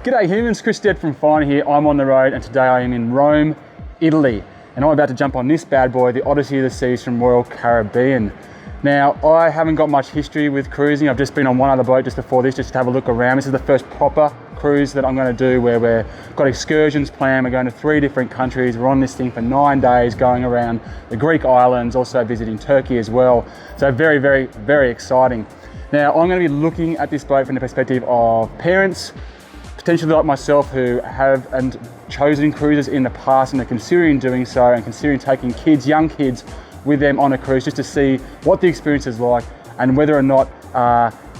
G'day humans, Chris Stead from Fine here. I'm on the road and today I am in Rome, Italy. And I'm about to jump on this bad boy, the Odyssey of the Seas from Royal Caribbean. Now, I haven't got much history with cruising. I've just been on one other boat just before this, just to have a look around. This is the first proper cruise that I'm going to do where we've got excursions planned. We're going to 3 different countries. We're on this thing for 9 days, going around the Greek islands, also visiting Turkey as well. So very, very, very exciting. Now, I'm going to be looking at this boat from the perspective of parents, potentially like myself, who have and chosen cruises in the past and are considering doing so and considering taking kids, young kids, with them on a cruise just to see what the experience is like and whether or not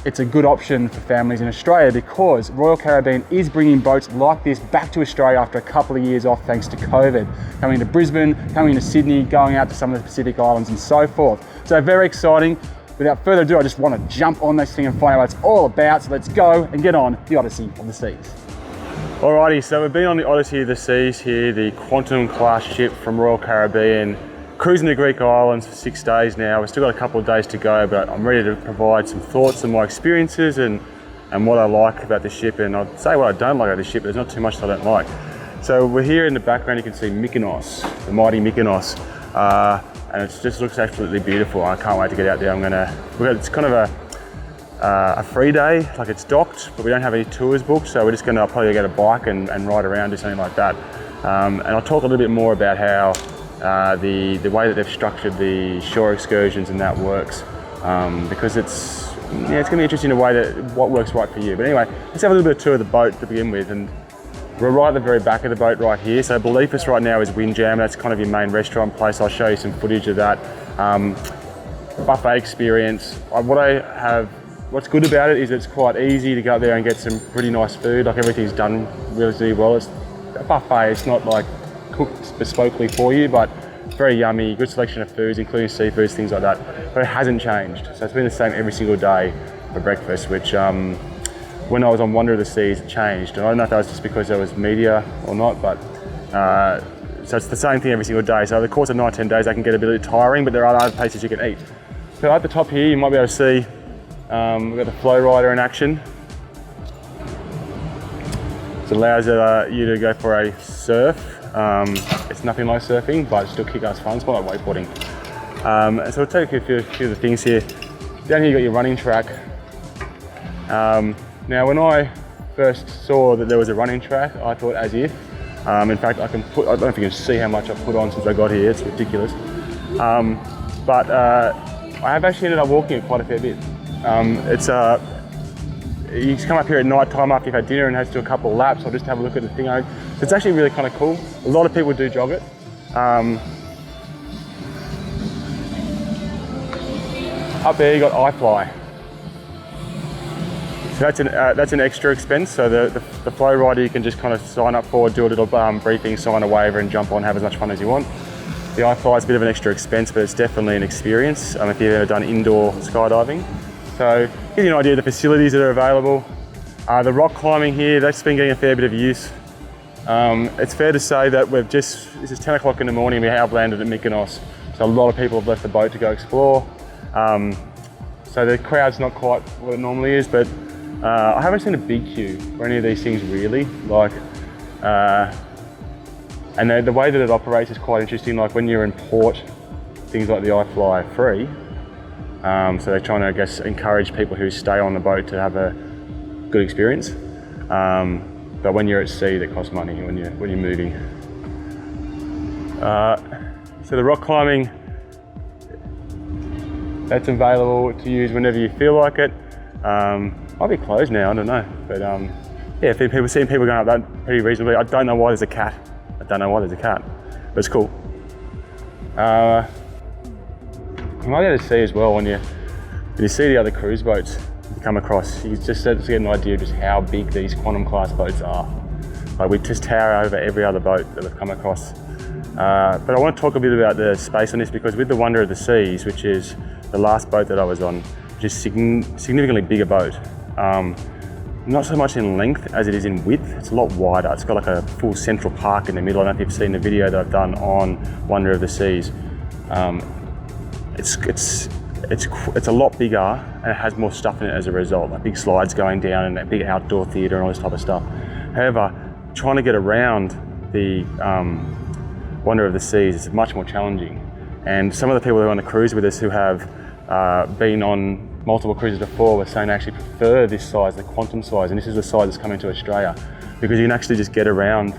it's a good option for families in Australia, because Royal Caribbean is bringing boats like this back to Australia after a couple of years off thanks to COVID. Coming to Brisbane, coming to Sydney, going out to some of the Pacific Islands and so forth. So very exciting. Without further ado, I just want to jump on this thing and find out what it's all about. So let's go and get on the Odyssey of the Seas. Alrighty, so we've been on the Odyssey of the Seas here, the Quantum class ship from Royal Caribbean, cruising the Greek islands for 6 days now. We've still got a couple of days to go, but I'm ready to provide some thoughts on my experiences and what I like about the ship, and I'll say what I don't like about the ship, but there's not too much that I don't like. So we're here in the background, you can see Mykonos, the mighty Mykonos. And it just looks absolutely beautiful. I can't wait to get out there. It's kind of a free day, like it's docked, but we don't have any tours booked, so we're just gonna probably get a bike and ride around, do something like that. And I'll talk a little bit more about how the way that they've structured the shore excursions and that works, because it's gonna be interesting the way that what works right for you. But anyway, let's have a little bit of tour of the boat to begin with. And we're right at the very back of the boat right here. So beneath us right now is Windjammer. That's kind of your main restaurant place. I'll show you some footage of that. Buffet experience. What's good about it is it's quite easy to go up there and get some pretty nice food. Like everything's done really well. It's a buffet. It's not like cooked bespokely for you, but very yummy, good selection of foods, including seafoods, things like that. But it hasn't changed. So it's been the same every single day for breakfast, which when I was on Wonder of the Seas, it changed. And I don't know if that was just because there was media or not, but so it's the same thing every single day. So over the course of 9-10 days, that can get a bit tiring, but there are other places you can eat. So at the top here, you might be able to see, we've got the flow rider in action. It allows you to go for a surf. It's nothing like surfing, but it's still kick-ass fun. It's more like wakeboarding. So I'll take you through a few of the things here. Down here you got your running track. Now, when I first saw that there was a running track, I thought as if. In fact, I don't know if you can see how much I've put on since I got here, it's ridiculous. But I have actually ended up walking it quite a fair bit. You just come up here at night time after you've had dinner and has to do a couple of laps, or just have a look at the thing. It's actually really kind of cool. A lot of people do jog it. Up there you got iFly. So that's an extra expense. So the flow rider you can just kind of sign up for, do a little briefing, sign a waiver and jump on, have as much fun as you want. The iFly is a bit of an extra expense, but it's definitely an experience if you've ever done indoor skydiving. So give you an idea of the facilities that are available. The rock climbing here, that's been getting a fair bit of use. It's fair to say that this is 10 o'clock in the morning, we have landed at Mykonos. So a lot of people have left the boat to go explore. So the crowd's not quite what it normally is, but I haven't seen a big queue for any of these things really. And the way that it operates is quite interesting. Like when you're in port, things like the iFly are free. So they're trying to, I guess, encourage people who stay on the boat to have a good experience. But when you're at sea, that costs money when you're moving. So the rock climbing, that's available to use whenever you feel like it. Might be closed now, I don't know. But yeah, seeing people going up that pretty reasonably. I don't know why there's a cat. But it's cool. You might be able to see as well when you see the other cruise boats you come across, you just start to get an idea of just how big these Quantum class boats are. Like we just tower over every other boat that we've come across. But I want to talk a bit about the space on this, because with the Wonder of the Seas, which is the last boat that I was on, which is significantly bigger boat. Not so much in length as it is in width. It's a lot wider. It's got like a full central park in the middle. I don't know if you've seen the video that I've done on Wonder of the Seas. It's a lot bigger and it has more stuff in it as a result, like big slides going down and a big outdoor theatre and all this type of stuff. However, trying to get around the Wonder of the Seas is much more challenging. And some of the people who are on the cruise with us who have been on multiple cruises before were saying they actually prefer this size, the quantum size, and this is the size that's coming to Australia, because you can actually just get around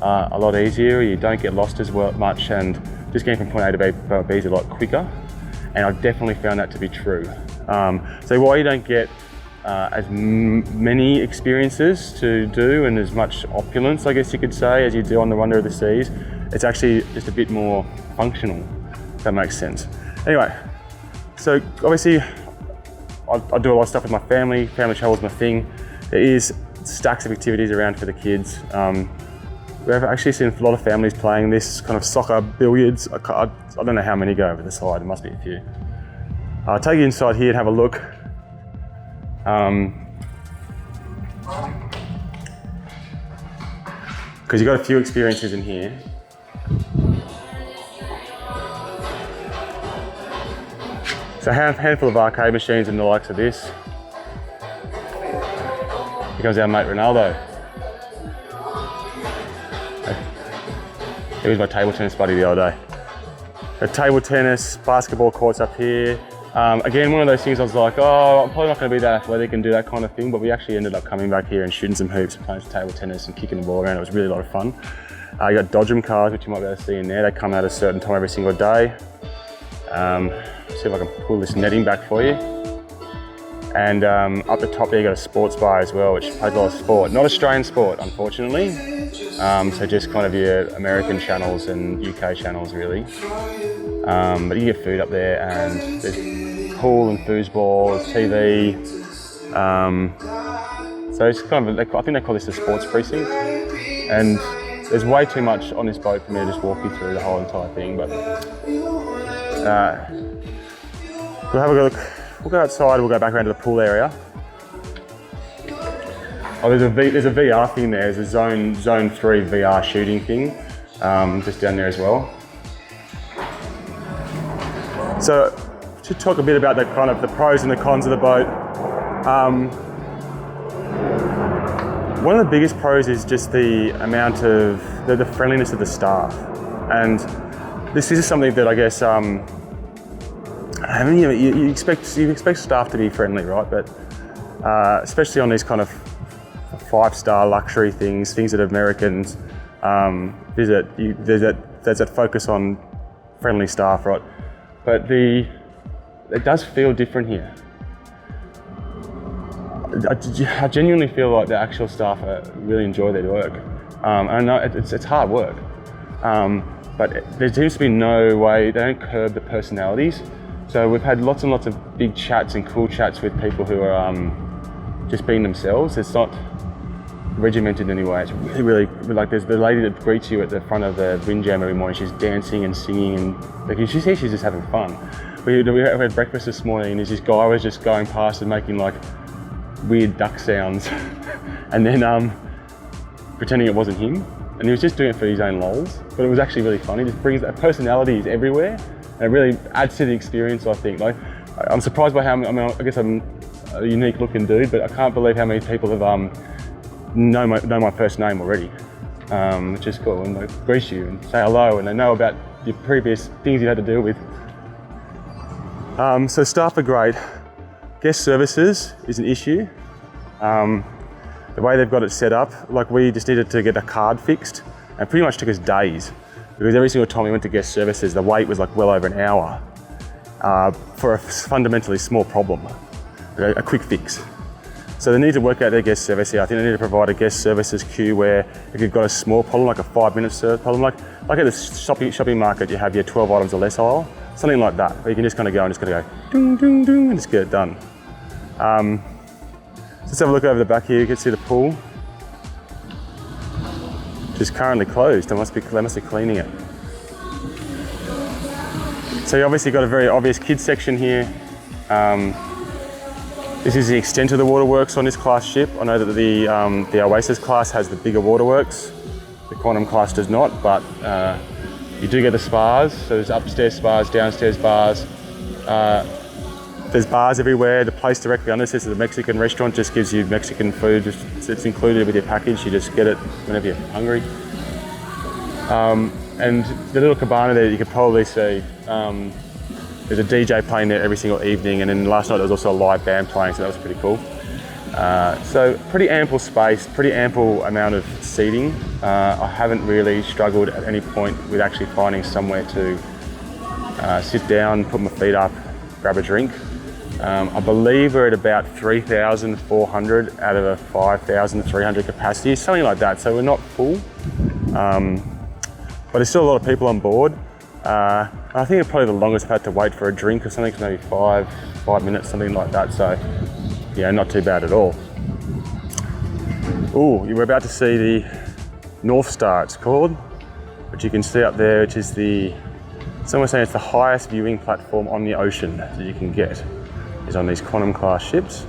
a lot easier, you don't get lost as much, and just getting from point A to B is a lot quicker. And I've definitely found that to be true. So while you don't get as many experiences to do and as much opulence, I guess you could say, as you do on the Wonder of the Seas, it's actually just a bit more functional, if that makes sense. Anyway, so obviously I do a lot of stuff with my family travel is my thing. There is stacks of activities around for the kids. We've actually seen a lot of families playing this kind of soccer, billiards. I don't know how many go over the side, there must be a few. I'll take you inside here and have a look. Because you've got a few experiences in here. So a handful of arcade machines and the likes of this. Here comes our mate Ronaldo. He was my table tennis buddy the other day. A table tennis, basketball courts up here. Again, one of those things I was like, oh, I'm probably not going to be that athletic and do that kind of thing, but we actually ended up coming back here and shooting some hoops and playing some table tennis and kicking the ball around. It was really a lot of fun. You got dodgem cars, which you might be able to see in there. They come out a certain time every single day. See if I can pull this netting back for you. And up the top there you got a sports bar as well, which plays a lot of sport. Not Australian sport, unfortunately. So just kind of your American channels and UK channels really. But you get food up there, and there's pool and foosball, there's TV. So it's kind of, I think they call this the sports precinct. And there's way too much on this boat for me to just walk you through the whole entire thing. But we'll have a look. We'll go outside, we'll go back around to the pool area. Oh, there's a VR thing there. There's a zone 3 VR shooting thing just down there as well. So to talk a bit about the kind of the pros and the cons of the boat. One of the biggest pros is just the amount of the friendliness of the staff, and this is something that I guess you expect staff to be friendly, right? But especially on these kind of 5-star luxury things that Americans visit, there's that focus on friendly staff, right? But it does feel different here. I genuinely feel like the actual staff really enjoy their work. I know it's hard work, but there seems to be no way, they don't curb the personalities. So we've had lots and lots of big chats and cool chats with people who are just being themselves. It's not regimented in any way. It's really, like there's the lady that greets you at the front of the windjammer every morning. She's dancing and singing, and like you see she's just having fun. We had breakfast this morning, and this guy was just going past and making like weird duck sounds and then pretending it wasn't him, and he was just doing it for his own lols, but it was actually really funny. It just brings that personalities everywhere, and it really adds to the experience, I think. Like, I'm surprised by how I guess I'm a unique looking dude, but I can't believe how many people have know my first name already, which is cool, and they greet you and say hello, and they know about your previous things you had to deal with. So staff are great. Guest services is an issue. The way they've got it set up, like we just needed to get a card fixed, and pretty much took us days, because every single time we went to guest services, the wait was like well over an hour for a fundamentally small problem, a quick fix. So they need to work out their guest service here. I think they need to provide a guest services queue where if you've got a small problem, like a 5-minute service problem, like at the shopping market, you have your 12 items or less aisle, something like that, where you can just kind of go and just kind of go ding, ding, ding, and just get it done. Let's have a look over the back here. You can see the pool, which is currently closed. They must be cleaning it. So you obviously got a very obvious kids section here. This is the extent of the waterworks on this class ship. I know that the Oasis class has the bigger waterworks. The Quantum class does not, but you do get the spas. So there's upstairs spas, downstairs bars. There's bars everywhere. The place directly under this is a Mexican restaurant, just gives you Mexican food. It's included with your package. You just get it whenever you're hungry. And the little cabana there, you could probably see, there's a DJ playing there every single evening, and then last night there was also a live band playing, so that was pretty cool. So pretty ample space, pretty ample amount of seating. I haven't really struggled at any point with actually finding somewhere to sit down, put my feet up, grab a drink. I believe we're at about 3,400 out of a 5,300 capacity, something like that. So we're not full, but there's still a lot of people on board. I think probably the longest I've had to wait for a drink or something is maybe five minutes, something like that. So yeah, not too bad at all. Ooh, you were about to see the North Star, it's called, which you can see up there, which is someone's saying it's the highest viewing platform on the ocean that you can get, is on these Quantum class ships.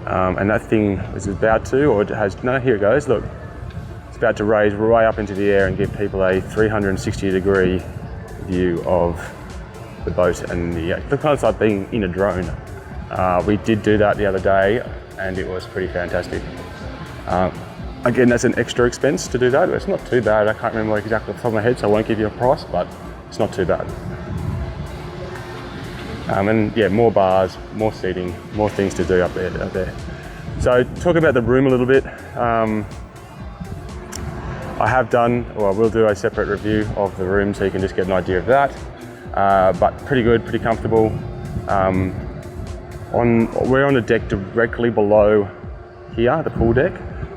And that thing is about to, or it has, no, here it goes, look. It's about to raise way up into the air and give people a 360-degree view of the boat, and the kind of like being in a drone. We did do that the other day, and it was pretty fantastic. Again, that's an extra expense to do that. It's not too bad. I can't remember exactly off the top of my head, so I won't give you a price, but it's not too bad. And yeah, more bars, more seating, more things to do up there. So talk about the room a little bit. I have done, or I will do a separate review of the room so you can just get an idea of that. But pretty good, pretty comfortable. We're on a deck directly below here, the pool deck.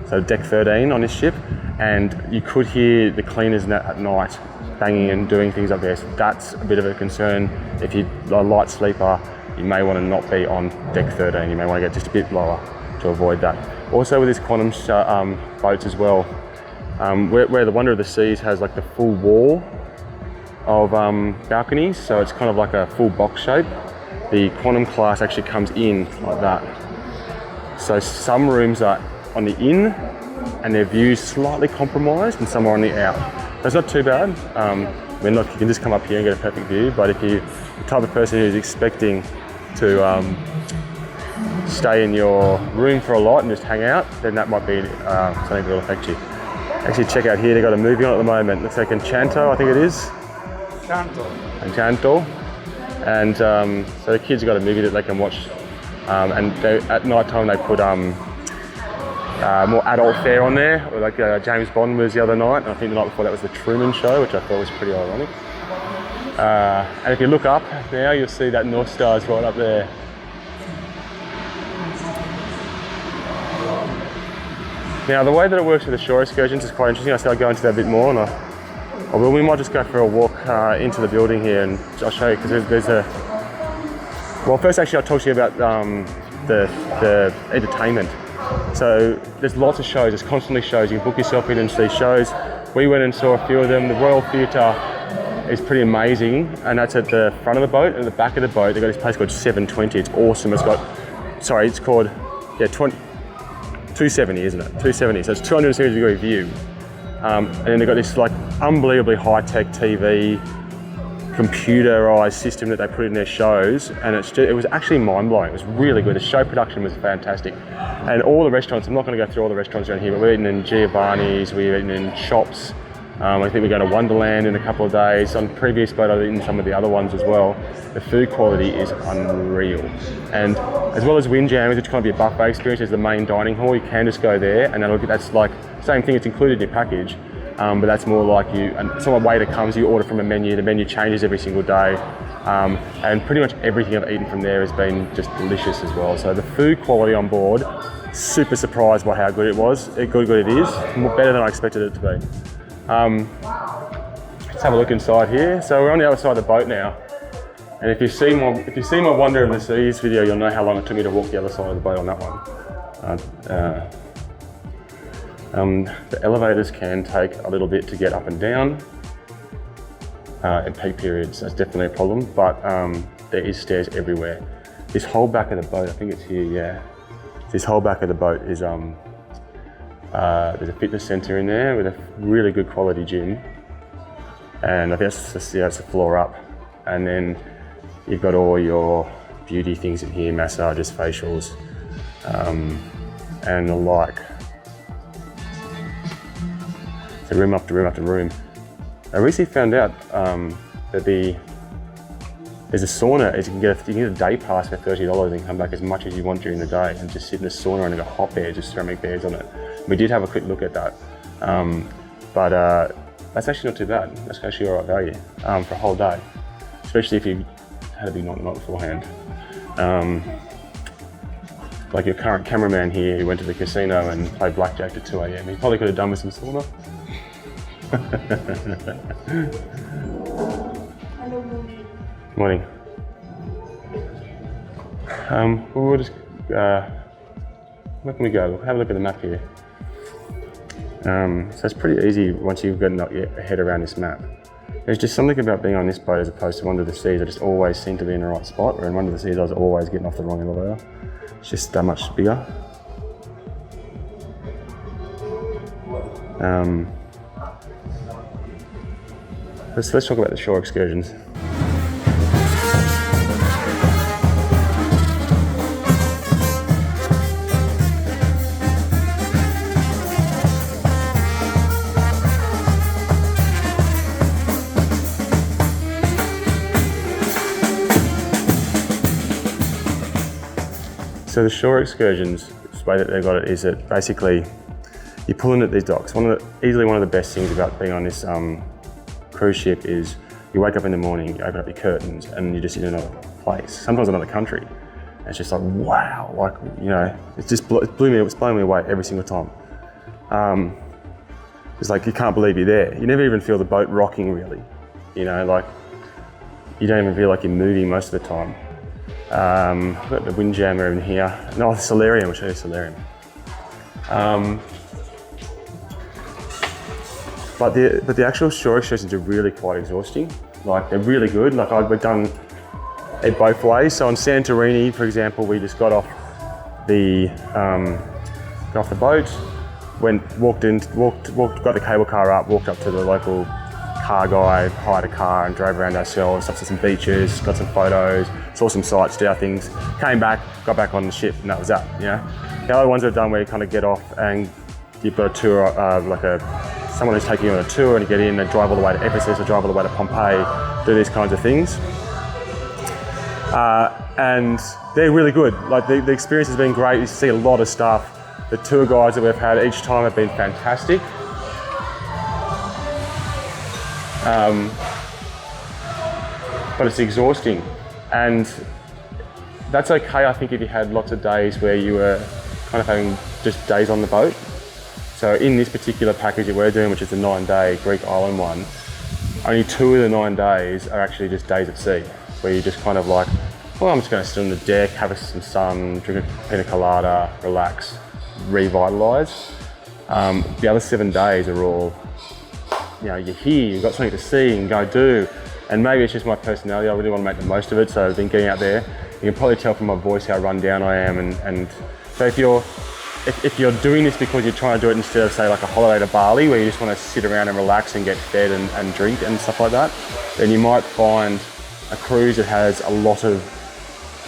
So deck 13 on this ship, and you could hear the cleaners at night banging and doing things up there. So that's a bit of a concern. If you're a light sleeper, you may want to not be on deck 13. You may want to get just a bit lower to avoid that. Also with this Quantum boats as well, where the Wonder of the Seas has like the full wall of balconies, so it's kind of like a full box shape. The Quantum class actually comes in like that. So some rooms are on the in and their view's slightly compromised, and some are on the out. That's not too bad. I mean, look, you can just come up here and get a perfect view, but if you're the type of person who's expecting to stay in your room for a lot and just hang out, then that might be something that will affect you. Actually, check out here, they've got a movie on at the moment. Looks like Enchanto, I think it is. Enchanto. And so the kids have got a movie that they can watch, and at night time they put more adult fare on there, or like James Bond was the other night, and I think the night before that was the Truman Show, which I thought was pretty ironic. And if you look up now, you'll see that North Star is right up there. Now, the way that it works with the shore excursions is quite interesting. I said I'll go into that a bit more, and we might just go for a walk into the building here, and I'll show you, because there's a... Well, first actually I'll talk to you about the entertainment. So there's lots of shows, there's constantly shows. You can book yourself in and see shows. We went and saw a few of them. The Royal Theatre is pretty amazing, and that's at the front of the boat. At the back of the boat, they've got this place called 720. It's awesome. It's called 270, isn't it? 270, so it's 270-degree view. And then they've got this like unbelievably high-tech TV, computerized system that they put in their shows, and it was actually mind-blowing. It was really good. The show production was fantastic. And all the restaurants, I'm not going to go through all the restaurants around here, but we're eating in Giovanni's, we're eating in shops. I think we're going to Wonderland in a couple of days. On previous boat, I've eaten some of the other ones as well. The food quality is unreal. And as well as windjammers, which kind of be a buffet experience, there's the main dining hall. You can just go there, and that's like same thing. It's included in your package, but that's more like someone waiter comes, you order from a menu. The menu changes every single day, and pretty much everything I've eaten from there has been just delicious as well. So the food quality on board, super surprised by how good it was. Good it is, better than I expected it to be. Let's have a look inside here. So we're on the other side of the boat now, and if you see my Wonder of the Seas video, you'll know how long it took me to walk the other side of the boat on that one. The elevators can take a little bit to get up and down in peak periods. That's definitely a problem, but there is stairs everywhere. This whole back of the boat, I think it's here, yeah. This whole back of the boat is there's a fitness centre in there with a really good quality gym, and I think that's the floor up. And then you've got all your beauty things in here, massages, facials, and the like. So room after room after room. I recently found out that there's a sauna. You can get a day pass for $30 and come back as much as you want during the day and just sit in a sauna and a hot bed, just ceramic beds on it. We did have a quick look at that, but that's actually not too bad. That's actually all right value for a whole day, especially if you had a big night beforehand. Like your current cameraman here who went to the casino and played blackjack at 2 AM. He probably could have done with some sauna. Morning. We'll just, where can we go? Have a look at the map here. So it's pretty easy once you've gotten your head around this map. There's just something about being on this boat as opposed to Under the Seas. I just always seem to be in the right spot, where in Under the Seas I was always getting off the wrong elevator. It's just that much bigger. Let's talk about the shore excursions. So the shore excursions, the way that they got it is that basically you pull in at these docks. Easily one of the best things about being on this cruise ship is you wake up in the morning, you open up your curtains, and you're just in another place, sometimes another country. And it's just like, wow, like, you know, it's blowing me away every single time. It's like, you can't believe you're there. You never even feel the boat rocking really. You know, like, you don't even feel like you're moving most of the time. I've got the windjammer in here. No, the Solarium, I'll show you Solarium. But the actual shore excursions are really quite exhausting. Like, they're really good. Like, we've done it both ways. So on Santorini, for example, we just got off the boat, got the cable car up, walked up to the local car guy, hired a car and drove around ourselves, up to some beaches, got some photos, saw some sights, did our things, came back, got back on the ship, and that was that, you know. The other ones I've done where you kind of get off and you've got a tour, someone who's taking you on a tour, and you get in and drive all the way to Ephesus or drive all the way to Pompeii, do these kinds of things. And they're really good. Like, the experience has been great. You see a lot of stuff. The tour guides that we've had each time have been fantastic. But it's exhausting, and that's okay, I think, if you had lots of days where you were kind of having just days on the boat. So in this particular package that we're doing, which is the 9-day Greek island one, only 2 of the 9 days are actually just days at sea, where you're just kind of like, well, I'm just going to sit on the deck, have some sun, drink a pina colada, relax, revitalise. The other 7 days are all, you know, you're here, you've got something to see and go do. And maybe it's just my personality, I really want to make the most of it, so I've been getting out there. You can probably tell from my voice how run down I am, and so if you're doing this because you're trying to do it instead of, say, like a holiday to Bali, where you just want to sit around and relax and get fed and drink and stuff like that, then you might find a cruise that has a lot of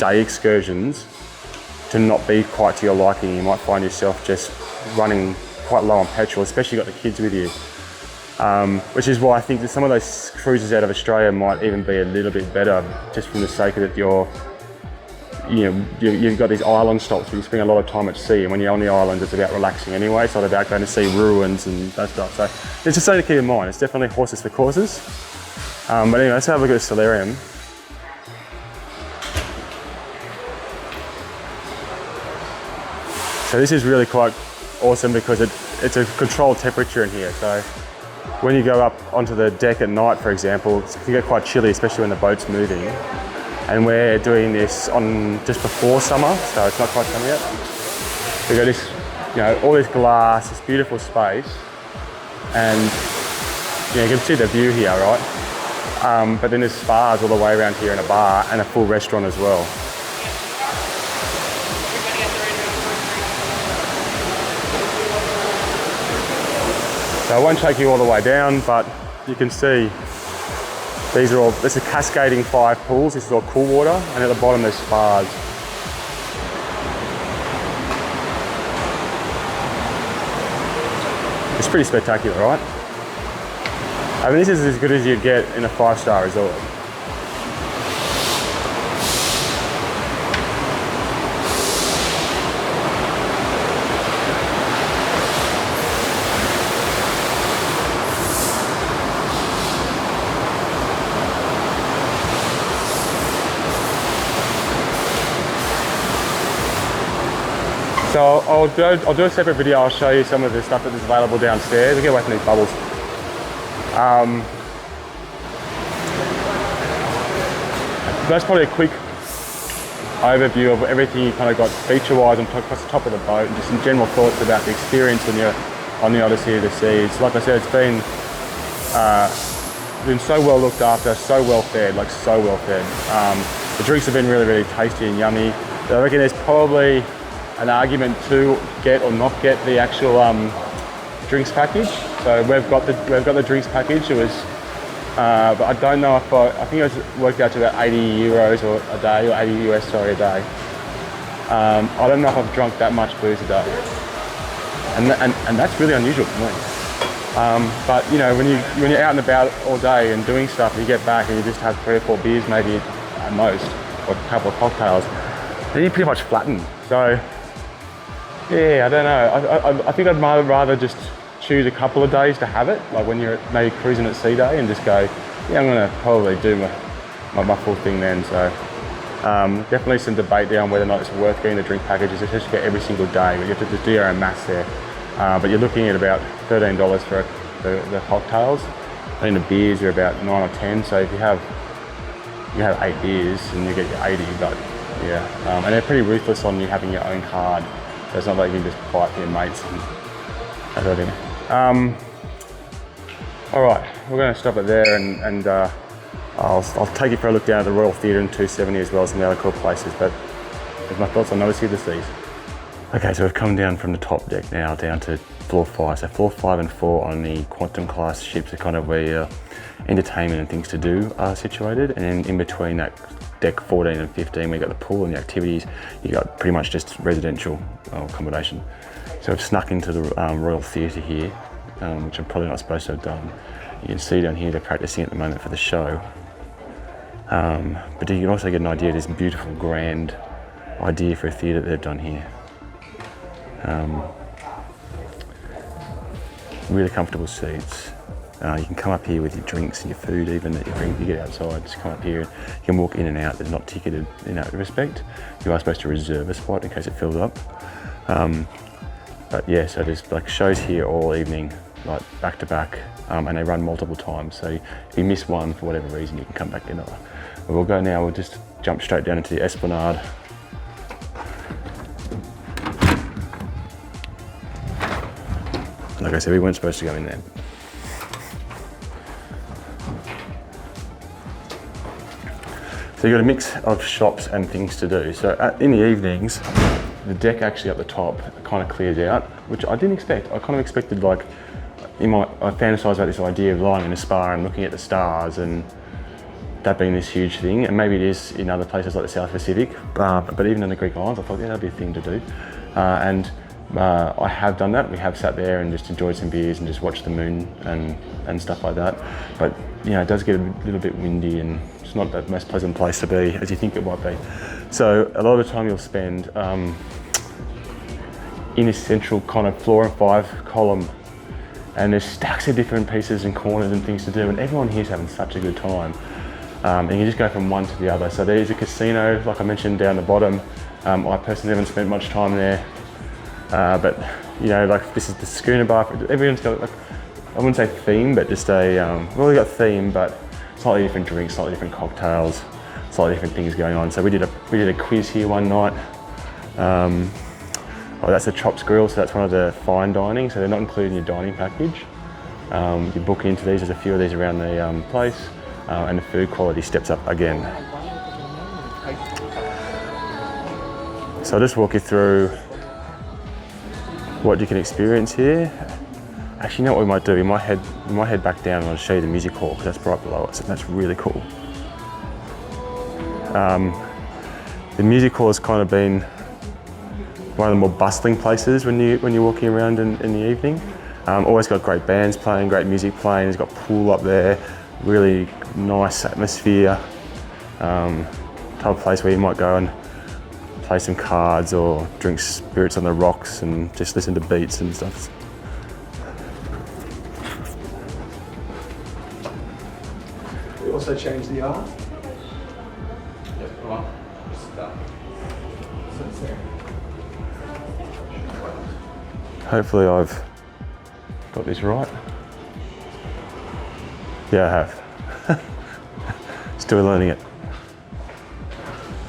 day excursions to not be quite to your liking. You might find yourself just running quite low on petrol, especially if you've got the kids with you. Which is why I think that some of those cruises out of Australia might even be a little bit better, just from the sake of that you've got these island stops where you spend a lot of time at sea, and when you're on the island it's about relaxing anyway. It's not about going to see ruins and that stuff. So it's just something to keep in mind. It's definitely horses for courses. But anyway, let's have a look at the Solarium. So this is really quite awesome because it's a controlled temperature in here. So when you go up onto the deck at night, for example, it can get quite chilly, especially when the boat's moving. And we're doing this on just before summer, so it's not quite summer yet. We've got this, you know, all this glass, this beautiful space, and you can see the view here, right? But then there's spas all the way around here and a bar and a full restaurant as well. So I won't take you all the way down, but you can see These are all, this is cascading 5 pools. This is all cool water, and at the bottom there's spas. It's pretty spectacular, right? I mean, this is as good as you'd get in a 5-star resort. So I'll do a separate video. I'll show you some of the stuff that is available downstairs. We'll get away from these bubbles. That's probably a quick overview of everything you kind of got feature-wise across the top of the boat, and just some general thoughts about the experience when you're on the Odyssey of the Seas. Like I said, it's been so well looked after, so well fed, like so well fed. The drinks have been really, really tasty and yummy. I reckon there's probably an argument to get or not get the actual drinks package. So we've got the drinks package. It was, but I don't know if I think it was worked out to about 80 euros a day, or 80 US, sorry, a day. I don't know if I've drunk that much booze a day, and that's really unusual for me. But you know, when you're out and about all day and doing stuff, and you get back and you just have 3 or 4 beers maybe at most, or a couple of cocktails, then you're pretty much flattened. So yeah, I don't know. I think I'd rather just choose a couple of days to have it, like when you're maybe cruising at sea day, and just go, yeah, I'm gonna probably do my full thing then. So definitely some debate there on whether or not it's worth getting the drink packages, especially to get every single day. But you have to just do your own maths there. But you're looking at about $13 for the cocktails. I think the beers are about 9 or 10. So if you have 8 beers and you get your 80, but yeah, and they're pretty ruthless on you having your own card. So it's not like you can just buy it for your mates and that sort of thing. All right, we're going to stop it there, and I'll take you for a look down at the Royal Theatre in 270 as well as some of the other cool places. But there's my thoughts on Odyssey of the Seas. Okay, so we've come down from the top deck now down to floor 5. So floor 5 and 4 on the Quantum class ships are kind of where entertainment and things to do are situated, and then in between that, deck 14 and 15, we got the pool and the activities. You got pretty much just residential accommodation. So I've snuck into the Royal Theatre here, which I'm probably not supposed to have done. You can see down here they're practicing at the moment for the show. But you can also get an idea of this beautiful, grand idea for a theatre that they've done here. Really comfortable seats. You can come up here with your drinks and your food even that you bring, you get outside, just come up here. You can walk in and out, they're not ticketed in that respect. You are supposed to reserve a spot in case it fills up. But yeah, so there's like shows here all evening, like back to back, and they run multiple times. So if you miss one for whatever reason, you can come back another. But we'll go now, we'll just jump straight down into the Esplanade. Like I said, we weren't supposed to go in there. So you've got a mix of shops and things to do. So in the evenings, the deck actually up the top kind of clears out, which I didn't expect. I kind of expected, like, I fantasised about this idea of lying in a spa and looking at the stars and that being this huge thing. And maybe it is in other places like the South Pacific, but even in the Greek islands, I thought, yeah, that'd be a thing to do. I have done that. We have sat there and just enjoyed some beers and just watched the moon and stuff like that. But you know, it does get a little bit windy and it's not the most pleasant place to be as you think it might be. So a lot of the time you'll spend in a central kind of floor and 5 column, and there's stacks of different pieces and corners and things to do, and everyone here's having such a good time. And you just go from one to the other. So there's a casino, like I mentioned, down the bottom. I personally haven't spent much time there. But you know, like this is the schooner bar. Everyone's got, like, I wouldn't say theme, but just a well, we got theme, but slightly different drinks, slightly different cocktails, slightly different things going on. So we did a quiz here one night. That's the Chops Grill, so that's one of the fine dining. So they're not included in your dining package. You book into these. There's a few of these around the place, and the food quality steps up again. So I'll just walk you through what you can experience here. Actually, you know what we might do? We might head back down and I'll show you the music hall because that's right below us, and that's really cool. The music hall has kind of been one of the more bustling places when you're walking around in the evening. Always got great bands playing, great music playing. It's got pool up there, really nice atmosphere. Type of place where you might go and play some cards or drink spirits on the rocks and just listen to beats and stuff. We also changed the art. Yep, come on. Just that. So it's there. Hopefully I've got this right. Yeah, I have. Still learning it.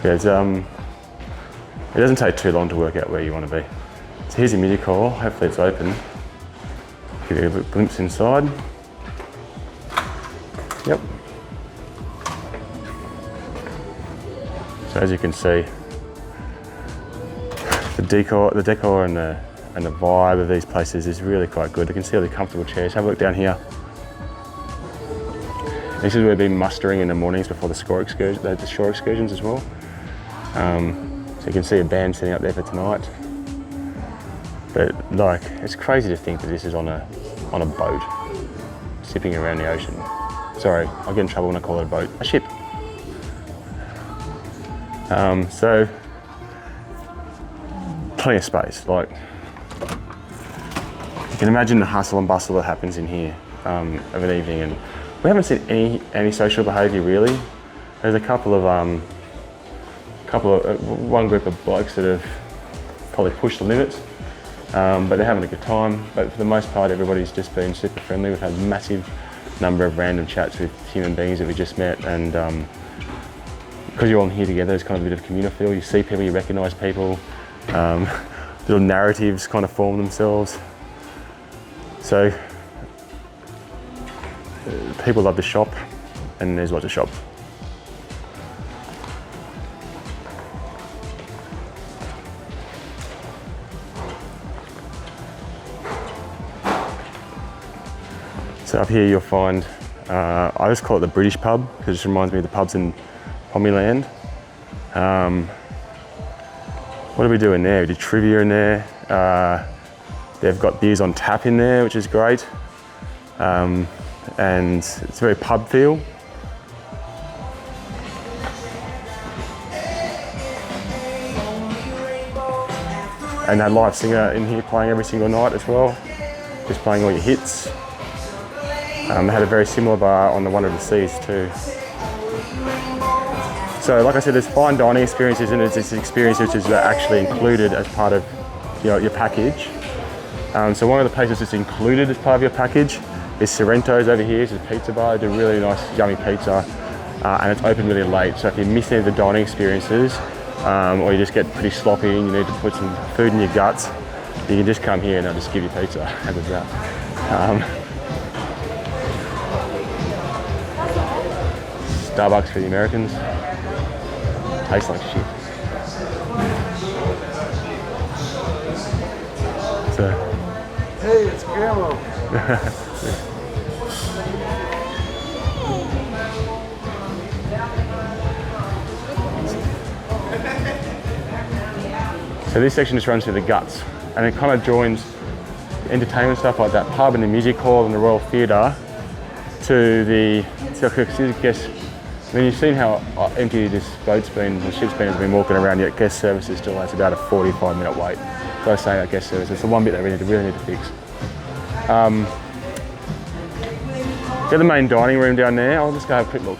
Yeah, it doesn't take too long to work out where you want to be. So here's your music hall. Hopefully it's open. Give you a glimpse inside. Yep. So as you can see, the decor and the vibe of these places is really quite good. You can see all the comfortable chairs. Have a look down here. This is where we've been mustering in the mornings before the shore excursions as well. So you can see a band sitting up there for tonight. But like, it's crazy to think that this is on a boat, sipping around the ocean. Sorry, I'll get in trouble when I call it a boat. A ship. So, plenty of space. Like, you can imagine the hustle and bustle that happens in here of an evening, and we haven't seen any social behaviour really. There's a couple of one group of blokes that have probably pushed the limits, but they're having a good time. But for the most part, everybody's just been super friendly. We've had a massive number of random chats with human beings that we just met, and because you're all here together, it's kind of a bit of communal feel. You see people, you recognise people, little narratives kind of form themselves. So people love to shop, and there's lots of shop. So up here you'll find, I just call it the British pub because it just reminds me of the pubs in Pommyland. What are we doing there? We did trivia in there. They've got beers on tap in there, which is great. And it's very pub feel. And that live singer in here playing every single night as well, just playing all your hits. They had a very similar bar on the Wonder of the Seas too. So like I said, there's fine dining experiences, and it's this experience which is actually included as part of your package. So one of the places that's included as part of your package is Sorrento's over here. It's a pizza bar. They do really nice, yummy pizza, and it's open really late. So if you miss any of the dining experiences, or you just get pretty sloppy and you need to put some food in your guts, you can just come here and they'll just give you pizza. How good's that? Starbucks for the Americans. Tastes like shit. So. Hey, it's Grandma. So this section just runs through the guts, and it kind of joins entertainment stuff like that pub and the music hall and the Royal Theatre to the, I guess, I mean, you've seen how empty this boat's been, the ship's been, has been walking around, yet guest services still has about a 45-minute wait. So I was saying that guest service, it's the one bit that we really need to fix. Get the main dining room down there. I'll just go have a quick look.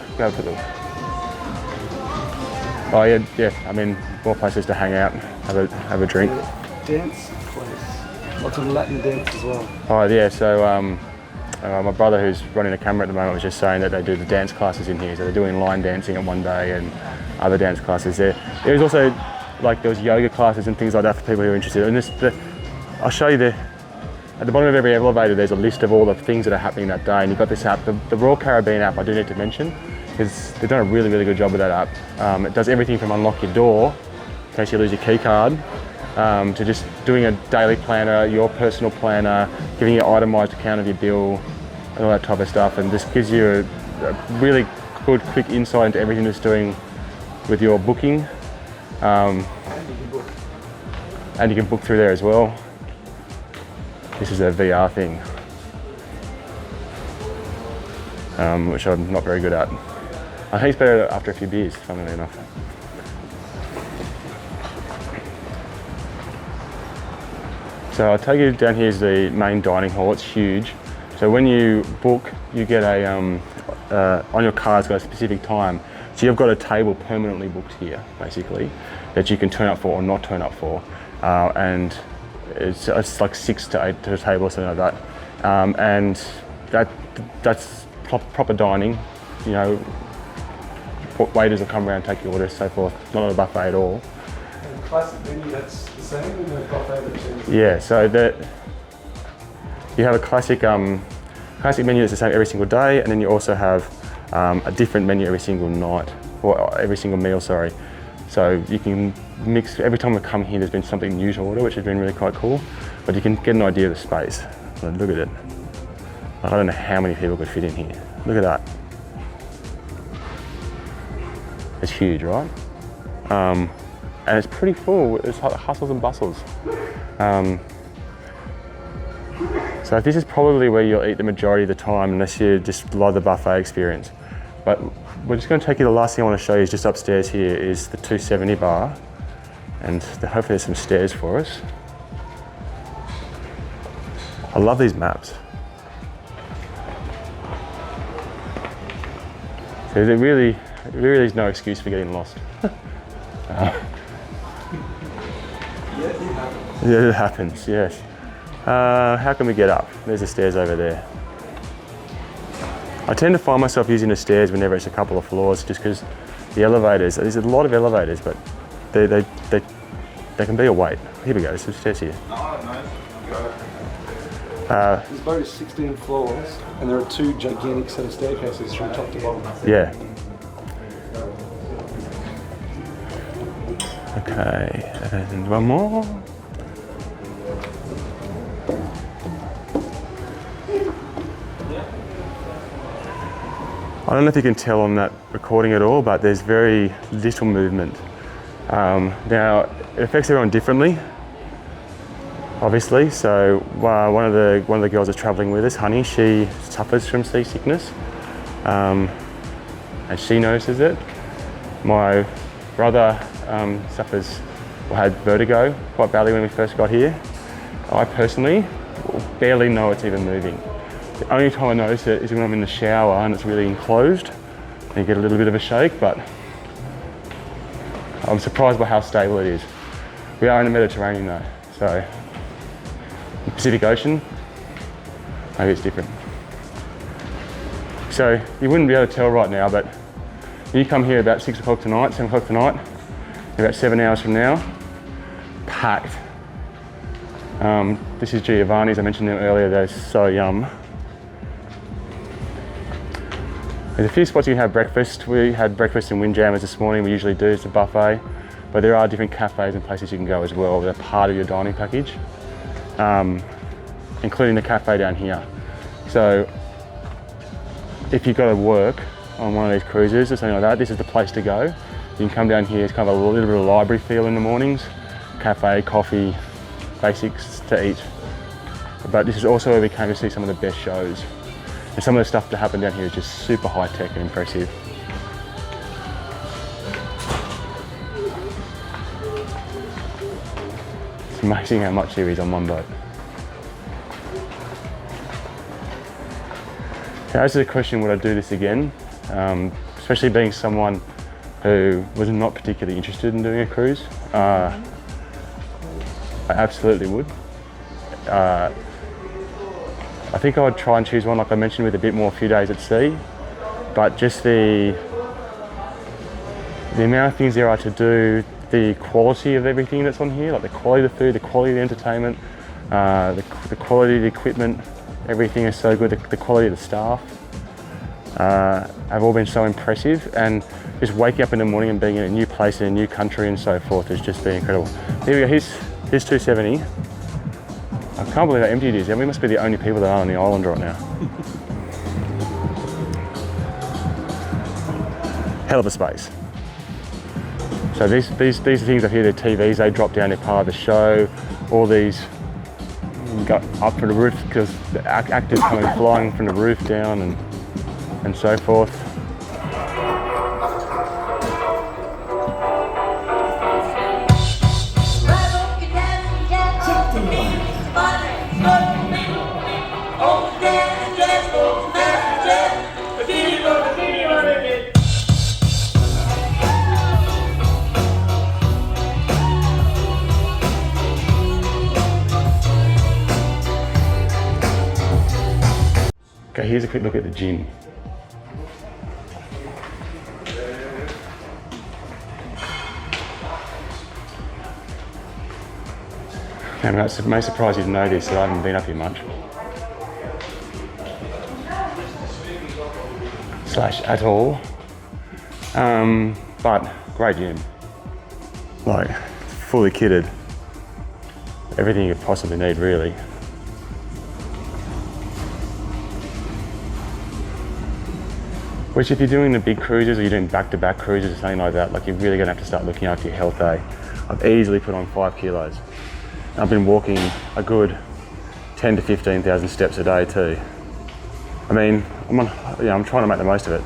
Oh yeah, I mean, more places to hang out, have a drink. Dance place. Lots of Latin dance as well. Oh yeah, so my brother who's running the camera at the moment was just saying that they do the dance classes in here. So they're doing line dancing on one day and other dance classes there. There's also, like, there was yoga classes and things like that for people who are interested. And I'll show you at the bottom of every elevator there's a list of all the things that are happening that day, and you've got this app, the Royal Caribbean app I do need to mention, because they've done a really, really good job with that app. It does everything from unlock your door in case you lose your key card, to just doing a daily planner, your personal planner, giving you an itemised account of your bill, and all that type of stuff, and just gives you a really good, quick insight into everything that's doing with your booking. And you can book through there as well. This is a VR thing, which I'm not very good at. I think it's better after a few beers, funnily enough. So I'll take you down here is the main dining hall. It's huge. So when you book, you get a, on your card it's got a specific time. So you've got a table permanently booked here, basically, that you can turn up for or not turn up for. And it's like 6 to 8 to a table or something like that. And that's proper dining, you know, waiters will come around, take your orders, so forth. Not a buffet at all. And classic menu, that's the same in the buffet that changes? Yeah, so you have a classic menu that's the same every single day, and then you also have a different menu every single night, or every single meal, sorry. So you can mix, every time we come here there's been something new to order, which has been really quite cool, but you can get an idea of the space. Look at it. I don't know how many people could fit in here. Look at that. It's huge, right? And it's pretty full. It's hustles and bustles. So this is probably where you'll eat the majority of the time, unless you just love the buffet experience. But we're just going to take you, the last thing I want to show you is just upstairs here is the 270 bar. And hopefully there's some stairs for us. I love these maps. So there really is no excuse for getting lost. Yeah, it happens, yes. How can we get up? There's the stairs over there. I tend to find myself using the stairs whenever it's a couple of floors, just because the elevators, there's a lot of elevators, but they can be a weight. Here we go, there's some stairs here. This boat is 16 floors, and there are 2 gigantic set of staircases from top to bottom. Yeah. Okay, and one more. I don't know if you can tell on that recording at all, but there's very little movement. Now, it affects everyone differently, obviously. So one of the girls that's travelling with us, Honey, she suffers from seasickness, and she notices it. My brother had vertigo quite badly when we first got here. I personally barely know it's even moving. The only time I notice it is when I'm in the shower and it's really enclosed and you get a little bit of a shake, but I'm surprised by how stable it is. We are in the Mediterranean though, so the Pacific Ocean, maybe it's different. So you wouldn't be able to tell right now, but you come here about 6 o'clock tonight, 7 o'clock tonight, about 7 hours from now, packed. This is Giovanni's, I mentioned them earlier, they're so yum. There's a few spots you can have breakfast. We had breakfast in Windjammers this morning, we usually do, it's a buffet, but there are different cafes and places you can go as well. They're part of your dining package, including the cafe down here. So if you've got to work on one of these cruises or something like that, this is the place to go. You can come down here, it's kind of a little bit of a library feel in the mornings, cafe, coffee, basics to eat. But this is also where we came to see some of the best shows. And some of the stuff that happened down here is just super high tech and impressive. It's amazing how much there is on one boat. Now, this is a question, would I do this again? Especially being someone who was not particularly interested in doing a cruise. I absolutely would. I think I would try and choose one, like I mentioned, with a bit more few days at sea, but just the amount of things there are to do, the quality of everything that's on here, like the quality of the food, the quality of the entertainment, the quality of the equipment, everything is so good, the quality of the staff have all been so impressive, and just waking up in the morning and being in a new place in a new country and so forth has just been incredible. Here we go, here's Here's 270. I can't believe how empty it is. Yeah, we must be the only people that are on the island right now. Hell of a space. So these things up here, they're TVs, they drop down, they're part of the show. All these go up from the roof because the actors coming flying from the roof down and so forth. Okay, here's a quick look at the gym. I'm most surprised you didn't know this, that I haven't been up here much. Slash at all. But great gym. Like, fully kitted. Everything you could possibly need, really. Which, if you're doing the big cruises or you're doing back-to-back cruises or something like that, like, you're really gonna have to start looking after your health, eh? I've easily put on 5 kilos. I've been walking a good 10 to 15,000 steps a day too. I mean, I'm trying to make the most of it,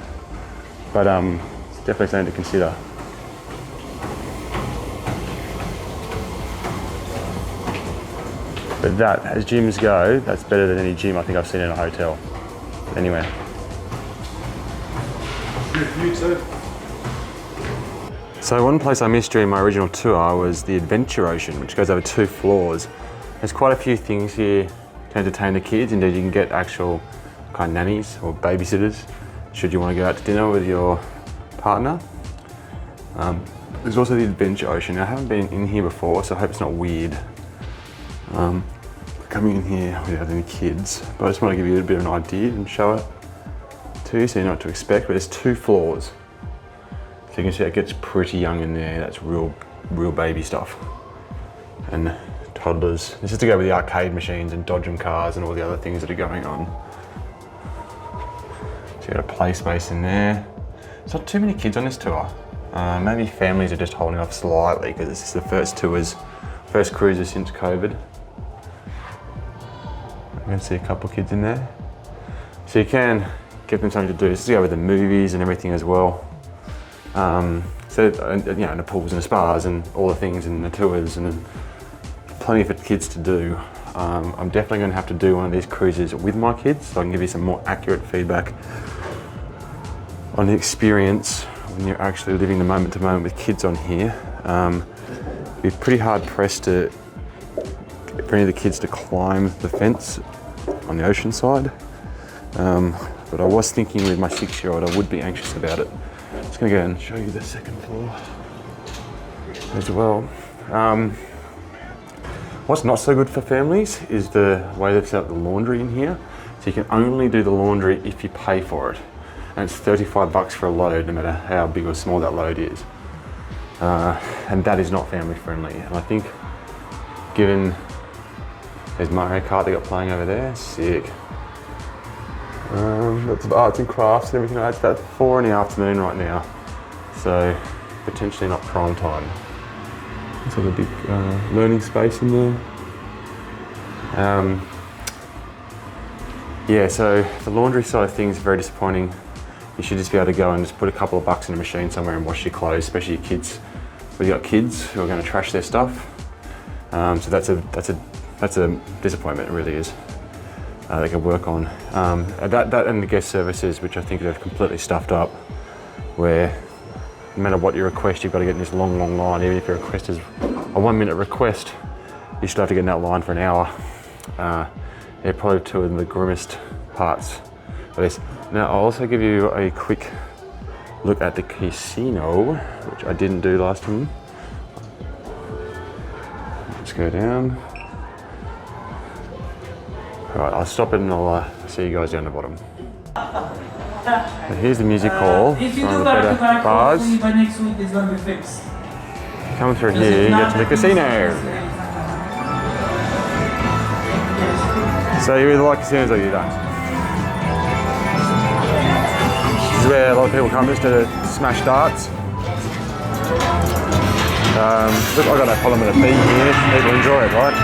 but it's definitely something to consider. But that, as gyms go, that's better than any gym I think I've seen in a hotel. Anyway. So one place I missed during my original tour was the Adventure Ocean, which goes over 2 floors. There's quite a few things here to entertain the kids. Indeed, you can get actual kind of nannies or babysitters should you want to go out to dinner with your partner. There's also the Adventure Ocean. I haven't been in here before, so I hope it's not weird coming in here without any kids. But I just want to give you a bit of an idea and show it to you so you know what to expect. But there's 2 floors. So you can see it gets pretty young in there. That's real baby stuff. And toddlers. This is to go with the arcade machines and dodgem cars and all the other things that are going on. So you got a play space in there. There's not too many kids on this tour. Maybe families are just holding off slightly because this is the first cruises since COVID. I can see a couple of kids in there. So you can give them something to do. This is to go with the movies and everything as well. And the pools and the spas and all the things and the tours and plenty for kids to do. I'm definitely going to have to do one of these cruises with my kids so I can give you some more accurate feedback on the experience when you're actually living the moment to moment with kids on here. It'd be pretty hard pressed for any of the kids to climb the fence on the ocean side. But I was thinking with my 6-year-old I would be anxious about it. I'm just going to go and show you the 2nd floor as well. What's not so good for families is the way they've set up the laundry in here. So you can only do the laundry if you pay for it. And it's $35 for a load, no matter how big or small that load is. And that is not family friendly. And I think given there's Mario Kart they got playing over there, sick. Lots of arts and crafts and everything like that. It's about 4 in the afternoon right now. So potentially not prime time. It's like a big learning space in there. Yeah, so the laundry side of things is very disappointing. You should just be able to go and just put a couple of bucks in a machine somewhere and wash your clothes, especially your kids. We've got kids who are going to trash their stuff. So that's a disappointment, it really is. They can work on. That and the guest services, which I think they've completely stuffed up, where no matter what you request, you've got to get in this long line. Even if your request is a 1-minute request, you still have to get in that line for an hour. They're probably 2 of the grimmest parts of this. Now, I'll also give you a quick look at the casino, which I didn't do last time. Let's go down. All right, I'll stop it and I'll see you guys down the bottom. So here's the music hall from the better bars. By next week it's gonna be fixed. Come through here, you get to the casino. So you either like casinos or you don't. This is where a lot of people come just to smash darts. Look, I've got no problem with a beat here. People enjoy it, right?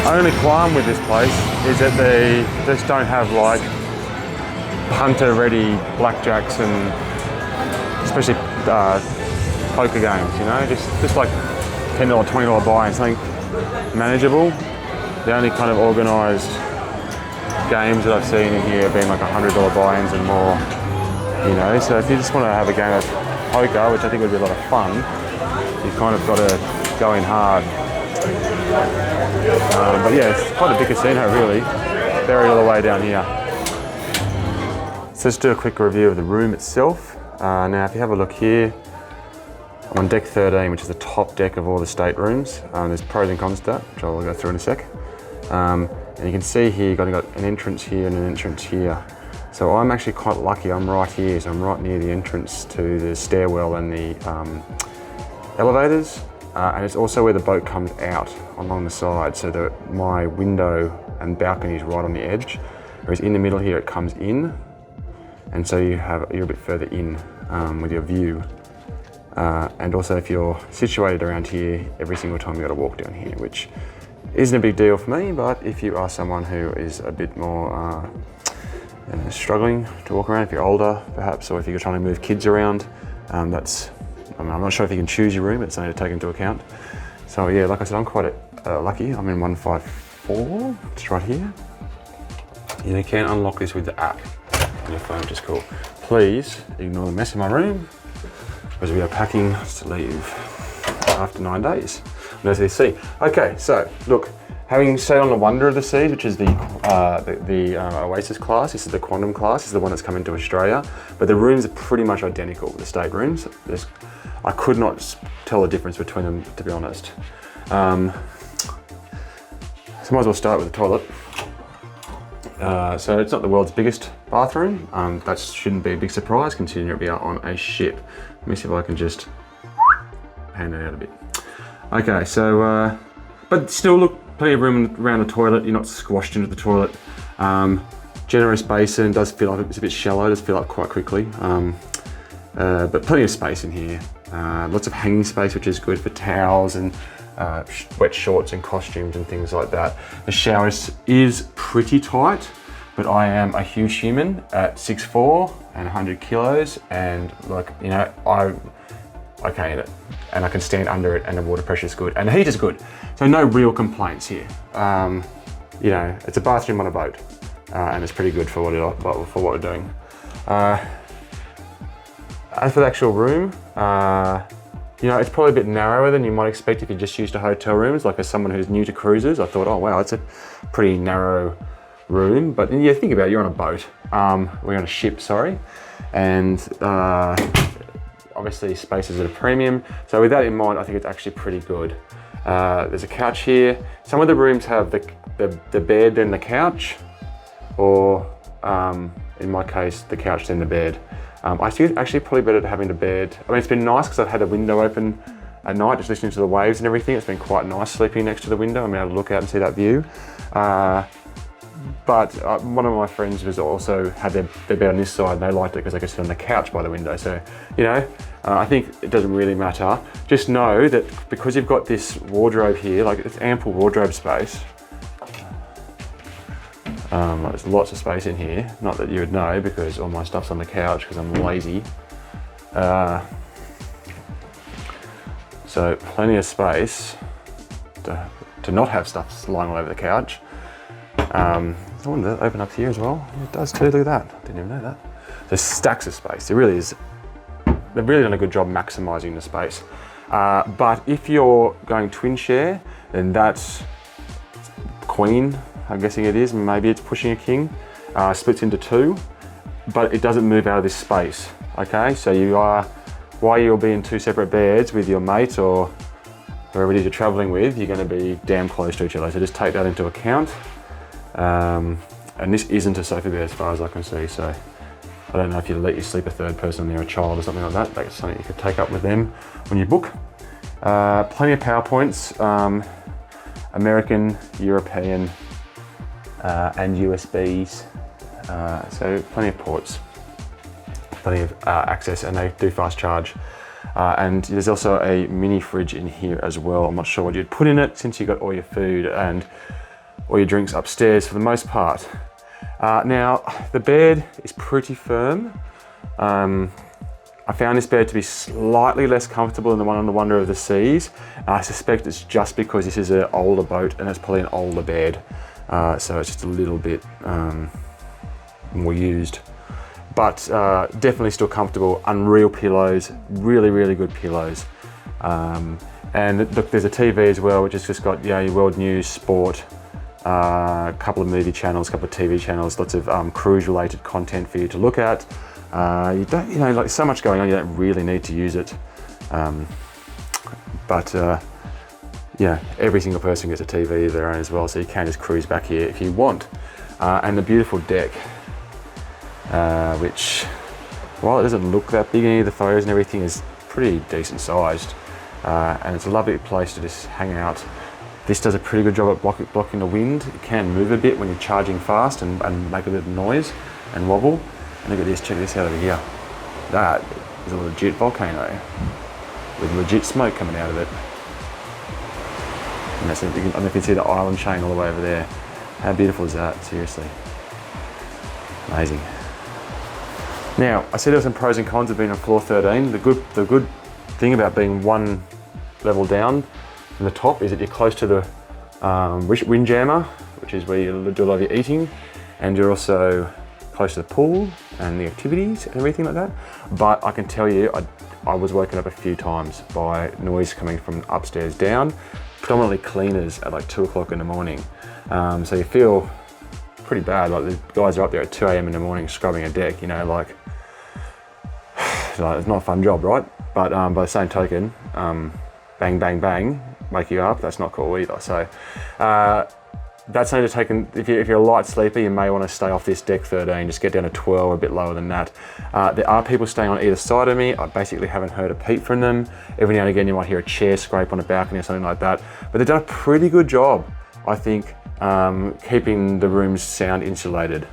Only qualm with this place is that they just don't have like punter-ready blackjacks and especially poker games. You know, just like $10, $20 buy-in, something manageable. The only kind of organised games that I've seen in here have been like $100 buy-ins and more. You know, so if you just want to have a game of poker, which I think would be a lot of fun, you kind of got to go in hard. But yeah, it's quite a big casino really, buried all the way down here. So let's do a quick review of the room itself. Now if you have a look here, I'm on deck 13, which is the top deck of all the staterooms. There's pros and cons to that, which I'll go through in a sec. And you can see here, you've got an entrance here and an entrance here. So I'm actually quite lucky, I'm right here, so I'm right near the entrance to the stairwell and the elevators. And it's also where the boat comes out along the side, so that my window and balcony is right on the edge. Whereas in the middle here, it comes in. And so you're a bit further in with your view. And also if you're situated around here, every single time you've got to walk down here, which isn't a big deal for me, but if you are someone who is a bit more struggling to walk around, if you're older perhaps, or if you're trying to move kids around, I'm not sure if you can choose your room, but it's something to take into account. So yeah, like I said, I'm quite lucky. I'm in 154, it's right here. You can unlock this with the app on your phone, which is cool. Please ignore the mess in my room, because we are packing to leave after 9 days. No to the sea. Okay, so look, having stayed on the Wonder of the Seas, which is the Oasis class, this is the Quantum class, this is the one that's coming to Australia, but the rooms are pretty much identical, the state rooms. I could not tell the difference between them, to be honest. So might as well start with the toilet. So it's not the world's biggest bathroom. That shouldn't be a big surprise considering we are on a ship. Let me see if I can just pan that out a bit. Okay, so, but still look, plenty of room around the toilet. You're not squashed into the toilet. Generous basin, does feel like it's a bit shallow, does fill up quite quickly. But plenty of space in here. Lots of hanging space, which is good for towels and wet shorts and costumes and things like that. The shower is pretty tight, but I am a huge human at 6'4" and 100 kilos, and like, you know, I can't eat it, and I can stand under it, and the water pressure is good, and the heat is good. So no real complaints here. You know, it's a bathroom on a boat, and it's pretty good for what we're doing. As for the actual room, you know, it's probably a bit narrower than you might expect if you're just used to hotel rooms. Like as someone who's new to cruises, I thought, oh wow, it's a pretty narrow room. But yeah, think about it, you're on a boat. We're on a ship, sorry. And obviously space is at a premium. So with that in mind, I think it's actually pretty good. There's a couch here. Some of the rooms have the bed then the couch, or in my case, the couch then the bed. I think it's actually probably better having the bed. I mean, it's been nice because I've had the window open at night, just listening to the waves and everything. It's been quite nice sleeping next to the window. I'm able to look out and see that view. But one of my friends was also had their bed on this side, and they liked it because they could sit on the couch by the window. So, you know, I think it doesn't really matter. Just know that because you've got this wardrobe here, like it's ample wardrobe space. There's lots of space in here. Not that you would know because all my stuff's on the couch because I'm lazy. So plenty of space to not have stuff lying all over the couch. There's one that open up here as well. It does too, look at that. Didn't even know that. There's stacks of space. It really is. They've really done a good job maximizing the space. But if you're going twin share, then that's queen. I'm guessing it is, maybe it's pushing a king, splits into two, but it doesn't move out of this space, okay? So while you'll be in two separate beds with your mate or whoever it is you're traveling with, you're gonna be damn close to each other. So just take that into account. And this isn't a sofa bed as far as I can see, so I don't know if you let you sleep a third person there, a child or something like that. That's something you could take up with them when you book. Plenty of PowerPoints. American, European, and USBs. So plenty of ports, plenty of access, and they do fast charge. And there's also a mini fridge in here as well. I'm not sure what you'd put in it since you got all your food and all your drinks upstairs for the most part. Now, the bed is pretty firm. I found this bed to be slightly less comfortable than the one on the Wonder of the Seas. I suspect it's just because this is an older boat and it's probably an older bed. So it's just a little bit more used. But definitely still comfortable. Unreal pillows, really, really good pillows. And look, there's a TV as well, which has just got your world news, sport, a couple of movie channels, a couple of TV channels, lots of cruise-related content for you to look at. You don't, like so much going on, you don't really need to use it. But yeah, every single person gets a TV of their own as well, so you can just cruise back here if you want. And the beautiful deck, which, while it doesn't look that big, any of the photos and everything is pretty decent sized. And it's a lovely place to just hang out. This does a pretty good job at blocking the wind. It can move a bit when you're charging fast and make a bit of noise and wobble. And look at this, check this out over here. That is a legit volcano with legit smoke coming out of it. And that's, I don't know if you can see the island chain all the way over there. How beautiful is that, seriously? Amazing. Now, I said there were some pros and cons of being on floor 13. The good thing about being one level down from the top is that you're close to the windjammer, which is where you do a lot of your eating, and you're also close to the pool and the activities and everything like that. But I can tell you, I was woken up a few times by noise coming from upstairs down, predominantly cleaners at like 2 o'clock in the morning. So you feel pretty bad, like the guys are up there at 2 a.m. in the morning scrubbing a deck, like it's not a fun job, right? But by the same token, bang, bang, bang, wake you up, that's not cool either. So that's only to take, if you're a light sleeper, you may want to stay off this deck 13, just get down to 12 or a bit lower than that. There are people staying on either side of me. I basically haven't heard a peep from them. Every now and again you might hear a chair scrape on a balcony or something like that. But they've done a pretty good job, I think, keeping the rooms sound insulated.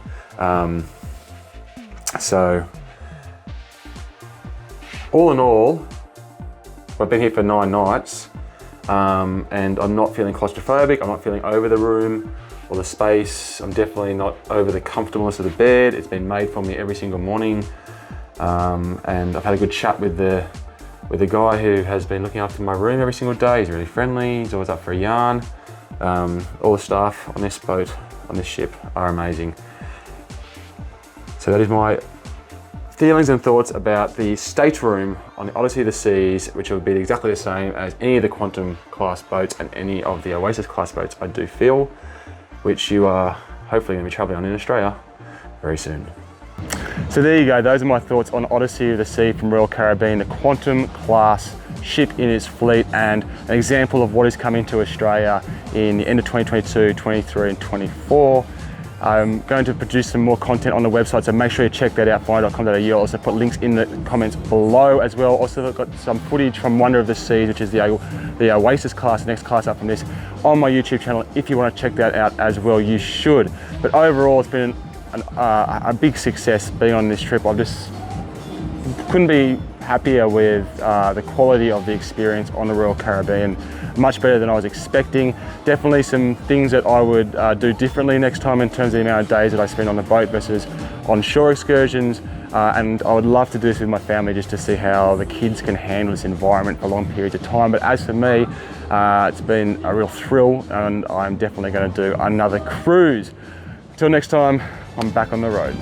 So, all in all, I've been here for 9 nights. And I'm not feeling claustrophobic, I'm not feeling over the room or the space. I'm definitely not over the comfortableness of the bed. It's been made for me every single morning. And I've had a good chat with the guy who has been looking after my room every single day. He's really friendly, he's always up for a yarn. All the staff on this boat, on this ship, are amazing. So that is my feelings and thoughts about the stateroom on the Odyssey of the Seas, which will be exactly the same as any of the Quantum class boats and any of the Oasis class boats, I do feel, which you are hopefully going to be traveling on in Australia very soon. So there you go, those are my thoughts on Odyssey of the Sea from Royal Caribbean, the Quantum class ship in its fleet, and an example of what is coming to Australia in the end of 2022, 23 and 24. I'm going to produce some more content on the website, so make sure you check that out, flying.com.au. I'll also put links in the comments below as well. Also, I've got some footage from Wonder of the Seas, which is the Oasis class, the next class up from this, on my YouTube channel. If you want to check that out as well, you should. But overall, it's been a big success being on this trip. I just couldn't be happier with the quality of the experience on the Royal Caribbean. Much better than I was expecting. Definitely some things that I would do differently next time in terms of the amount of days that I spend on the boat versus on shore excursions. And I would love to do this with my family just to see how the kids can handle this environment for long periods of time. But as for me, it's been a real thrill, and I'm definitely going to do another cruise. Until next time, I'm back on the road.